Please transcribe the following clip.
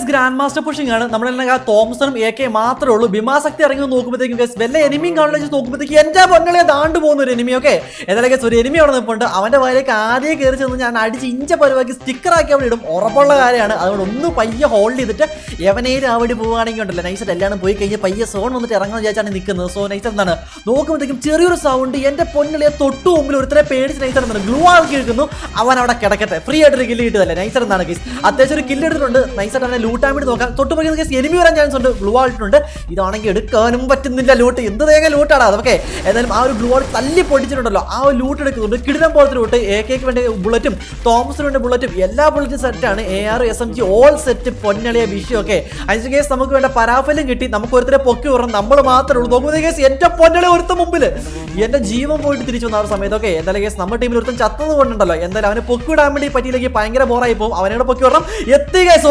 Grand master pushing ആണ്. നമ്മളെ തോമസണും AK മാത്രമേ ഉള്ളൂ. ഭീമാശക്തി ഇറങ്ങി നോക്കുമ്പോഴത്തേക്കും വല്ല എനിമിയും കാണുന്ന നോക്കുമ്പോഴത്തേക്ക് എന്റെ പൊന്നളെ താണ്ടു പോകുന്ന ഒരു എനിമി. ഓക്കെ, ഏതായാലും ഒരു എനിമി അവിടെ നിൽപ്പുണ്ട്. അവന്റെ വയലേക്ക് ആദ്യം കയറി ചെന്ന് ഞാൻ അടിച്ച് ഇഞ്ച പരിവാക്കി സ്റ്റിക്കറാക്കി അവിടെ ഇടും. ഉറപ്പുള്ള കാര്യമാണ്. അതുകൊണ്ട് ഒന്ന് പയ്യെ ഹോൾഡ് ചെയ്തിട്ട് എവനേലും അവിടെ പോവുകയാണെങ്കിൽ ഉണ്ടല്ലോ നൈസായിട്ട് എല്ലാവരും പോയി കഴിഞ്ഞാൽ പയ്യെ സോൺ വന്നിട്ട് ഇറങ്ങാൻ വിചാരിച്ചാണ് നിൽക്കുന്നത്. സോ നൈസ് എന്താണ് നോക്കുമ്പോഴത്തേക്കും ചെറിയൊരു സൗണ്ട് എന്റെ പൊന്നളിയെ തൊട്ടു മുമ്പിൽ ഒരുത്തരെ പേടിച്ച് നൈസായിട്ട് ഗ്ലൂ ആക്കി എടുക്കുന്നു. അവൻ അവിടെ കിടക്കട്ടെ, ഫ്രീ ആയിട്ട് ഒരു കില്ല് കിട്ടുമല്ലേ. നൈസർ എന്താണ് കേസ് അത്യാവശ്യം ഒരു കില്ല് എടുത്തിട്ടുണ്ട്. നൈസായിട്ട് അവനെ ലൂട്ടാൻ വേണ്ടി നോക്കാം. തൊട്ട് പോയി കേസ് എനിമി വരാൻ ചാൻസ് ഉണ്ട്. ഗ്ലൂ ആയിട്ടുണ്ട്. ഇതാണെങ്കിൽ എടുക്കാനും പറ്റുന്നില്ല. ലൂട്ട് എന്ത് തേങ്ങ ലൂട്ടാണ് അതൊക്കെ. ഏതായാലും ആ ഒരു ഗ്ലൂ ആൾ തല്ലി പൊടിച്ചിട്ടുണ്ടല്ലോ, ആ ഒരു ലൂട്ട് എടുക്കുന്നുണ്ട്. കിടിലം പോലത്തെ ലൂട്ട്. AKക്ക് വേണ്ടി ബുള്ളറ്റും തോമസിന് വേണ്ടി ബുള്ളറ്റും എല്ലാ ബുള്ളറ്റും സെറ്റാണ്. AR SMG ഓൾ സെറ്റ് പൊന്നളിയ വിഷയം. ഒക്കെ അതിന് കേസ് നമുക്ക് വേണ്ട പരാഫലും കിട്ടി. നമുക്ക് ഒരുത്തരെ പൊക്കി വിടണം, നമ്മൾ മാത്രമേ ഉള്ളൂ. നോക്കുമ്പോൾ കേസ് എന്റെ പൊന്നളി ഒരുത്ത മുമ്പിൽ എന്റെ ജീവൻ പോയിട്ട് തിരിച്ചു വന്ന ആ ഒരു സമയത്തൊക്കെ എന്തായാലും കേസ് നമ്മുടെ ടീമിൽ ഒരുത്തം ചത്തത് കൊണ്ടുണ്ടല്ലോ എന്തായാലും അവനെ പൊക്കി വിടാൻ വേണ്ടി പറ്റിയില്ലെങ്കിൽ ഭയങ്കര ബോറായി പോകും. അവനോട് പൊക്കി വിടണം. എത്തി കേസ്